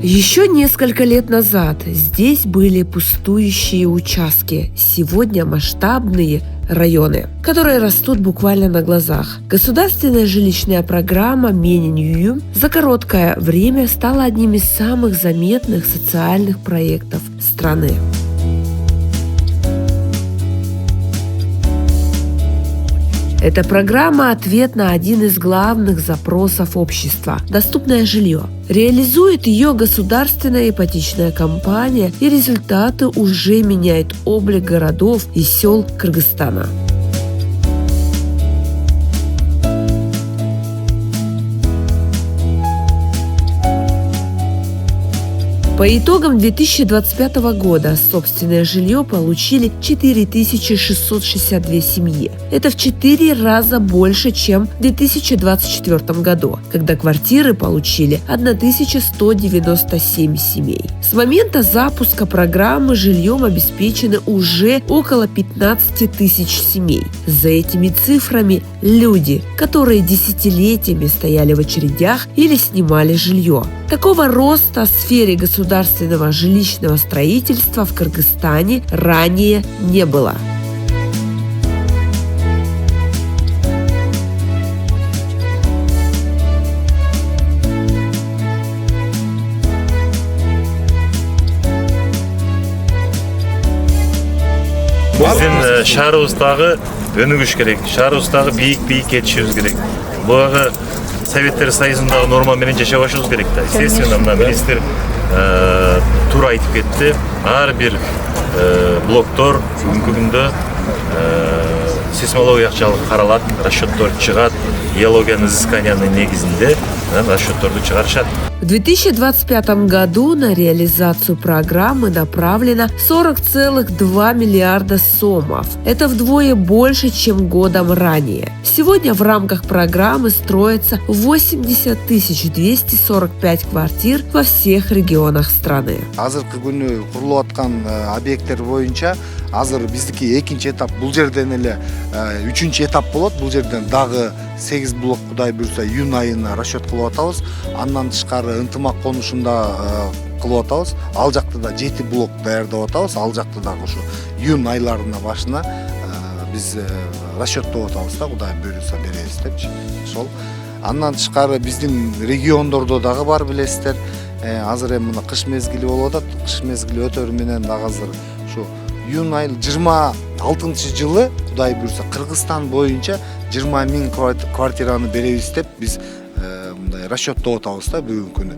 Еще несколько лет назад здесь были пустующие участки, сегодня масштабные районы, которые растут буквально на глазах. Государственная жилищная программа Менин-Ююм за короткое время стала одним из самых заметных социальных проектов страны. Эта программа – ответ на один из главных запросов общества – доступное жилье. Реализует ее государственная ипотечная компания, и результаты уже меняют облик городов и сел Кыргызстана. По итогам 2025 года собственное жилье получили 4662 семьи. Это в 4 раза больше, чем в 2024 году, когда квартиры получили 1197 семей. С момента запуска программы жильем обеспечены уже около 15 тысяч семей. За этими цифрами люди, которые десятилетиями стояли в очередях или снимали жилье. Такого роста в сфере государственного жилищного строительства в Кыргызстане ранее не было. Биздин шаарыбыздагы өнүгүш керек, шаарыбыздагы бийик кетишибиз керек. Буга Советтер Союзундагы норма менен жашап башыбыз керек да. Естественно, мына министр туура айтып кетти. Ар бир блоктор бүгүнкү күндө сейсмология акчалык каралат, расчеттор чыгат, геологиянын изысканиянын негизинде расчетторду чыгарышат. В 2025 году на реализацию программы направлено 40,2 миллиарда сомов. Это вдвое больше, чем годом ранее. Сегодня в рамках программы строится 80 245 квартир во всех регионах страны. Азыркы күнү курулуп аткан объекттер боюнча азыр биздики экинчи этап, бул жерден эле үчүнчү этап болот. Бул жерден дагы 8 блок Кудай буйрса июнь айына расчет кылып атабыз. Андан тышкары ынтымак конушунда кылып атабыз. Ал жакта да 7 блок даярдап атабыз. Ал жакта дагы ушу июнь айларына башына биз расчеттоп атабыз да, Кудай буйрса беребиз депчи. Ошол. Андан тышкары биздин региондордо дагы бар билесиздер. Азыр эми мына кыш мезгили болуп атат. Кыш мезгили өтөр менен дагы азыр ушу июнь айы 26 жылы Кудай буйрса Кыргызстан боюнча 20 000 квартираны беребиз деп биз мындай расчеттоп атабыз да бүгүнкү күнү.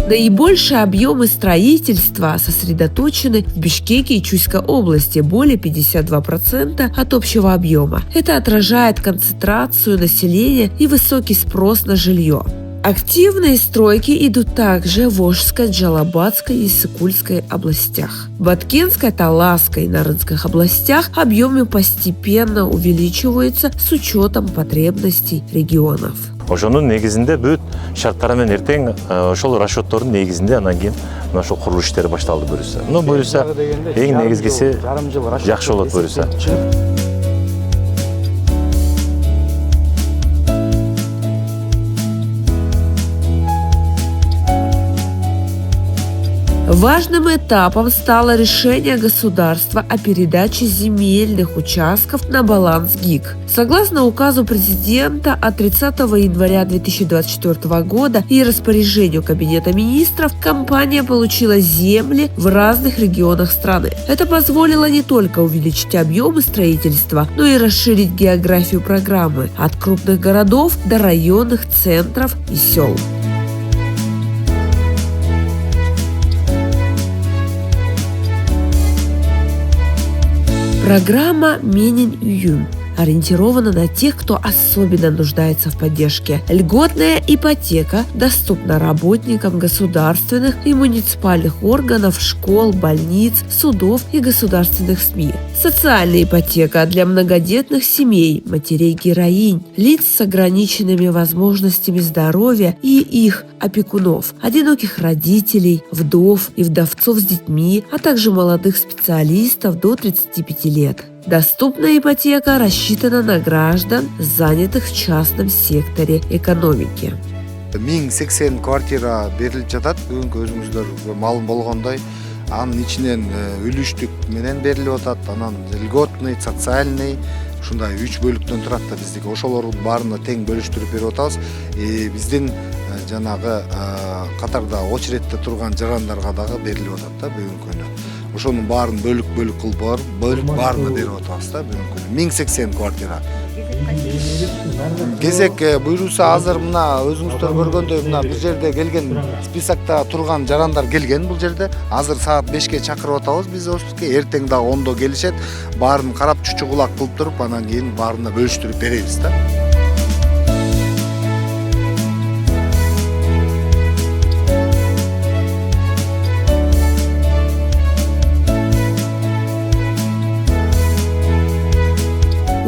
Наибольшие объемы строительства сосредоточены в Бишкеке и Чуйской области, более 52% от общего объема. Это отражает концентрацию населения и высокий спрос на жилье. Активные стройки идут также в Волжской, Джалабадской и Сыкульской областях. В Баткенской, Таласской и Нарынской областях объемы постепенно увеличиваются с учетом потребностей регионов. Ошонун негизинде бүт шарттары менен эртең ошол расчеттордун негизинде анан кийин мына ошол курулуш иштери башталды буюрса. Буюрса эң негизгиси жакшы болот буюрса. Важным этапом стало решение государства о передаче земельных участков на баланс ГИК. Согласно указу президента от 30 января 2024 года и распоряжению Кабинета министров, компания получила земли в разных регионах страны. Это позволило не только увеличить объемы строительства, но и расширить географию программы от крупных городов до районных центров и сел. Программа Менин-Ююм ориентирована на тех, кто особенно нуждается в поддержке. Льготная ипотека доступна работникам государственных и муниципальных органов, школ, больниц, судов и государственных СМИ. Социальная ипотека для многодетных семей, матерей-героинь, лиц с ограниченными возможностями здоровья и их опекунов, одиноких родителей, вдов и вдовцов с детьми, а также молодых специалистов до 35 лет. Доступная ипотека рассчитана на граждан, занятых в частном секторе экономики. 1080 квартира берилип жатат. Бүгүнкү өзүңүздөр маалым болгондой, анын ичинен үлүштүк менен берилип атат, анан льготный, социальный ушундай 3 бөлүктөн турат да биздики. Ошолордун баарына тең бөлүштүрүп берип атабыз. Биздин жанагы катарда очередте турган жарандарга дагы берилип атат да бүгүнкү күнү. Ошонун баарын бөлүк кылып бөлүп баарына берип атабыз да бүгүнкү күнү. 1080 квартира. Кезек буйруусу азыр мына өзүңүздөр көргөндөй мына бир жерде келген списокто турган жарандар келген бул жерде. Азыр саат 5ке чакырып атабыз биз офиске. Эртең дагы 10до келишет. Баарын карап чучу кулак кылып туруп, анан кийин баарына бөлүштүрүп беребиз да.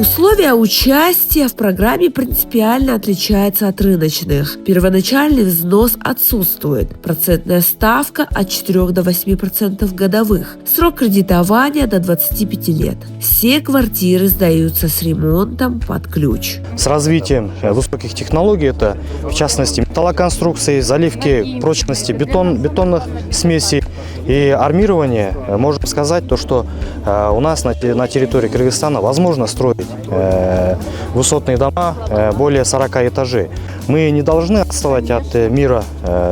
Условия участия в программе принципиально отличаются от рыночных. Первоначальный взнос отсутствует. Процентная ставка от 4 до 8% годовых. Срок кредитования до 25 лет. Все квартиры сдаются с ремонтом под ключ. С развитием высоких технологий, это в частности металлоконструкции, заливки прочности бетонных смесей и армирование, можем сказать, то, что у нас на территории Кыргызстана возможно строить высотные дома более 40 этажей. Мы не должны отставать от мира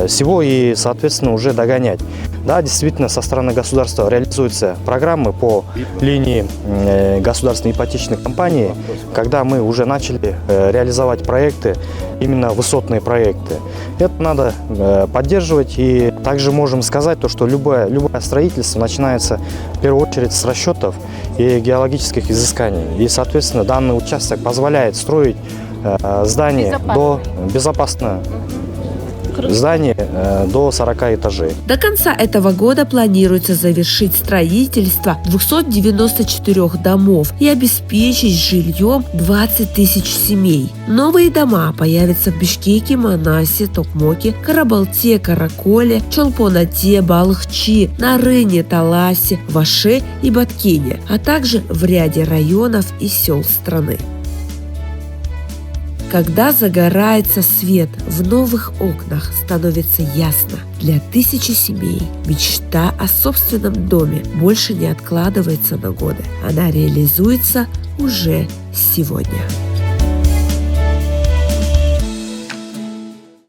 сего и, соответственно, уже догонять. Да, действительно, со стороны государства реализуются программы по линии государственной ипотечной компании, когда мы уже начали реализовать проекты, именно высотные проекты. Это надо поддерживать, и также можем сказать, то, что любое строительство начинается в первую очередь с расчетов и геологических изысканий. И, соответственно, данный участок позволяет строить здание безопасное. Здание до 40 этажей. До конца этого года планируется завершить строительство 294 домов и обеспечить жильем 20 тысяч семей. Новые дома появятся в Бишкеке, Манасе, Токмоке, Карабалте, Караколе, Чолпонате, Балыхчи, Нарыне, Таласе, Ваше и Баткене, а также в ряде районов и сел страны. Когда загорается свет в новых окнах, становится ясно, для тысячи семей мечта о собственном доме больше не откладывается на годы. Она реализуется уже сегодня.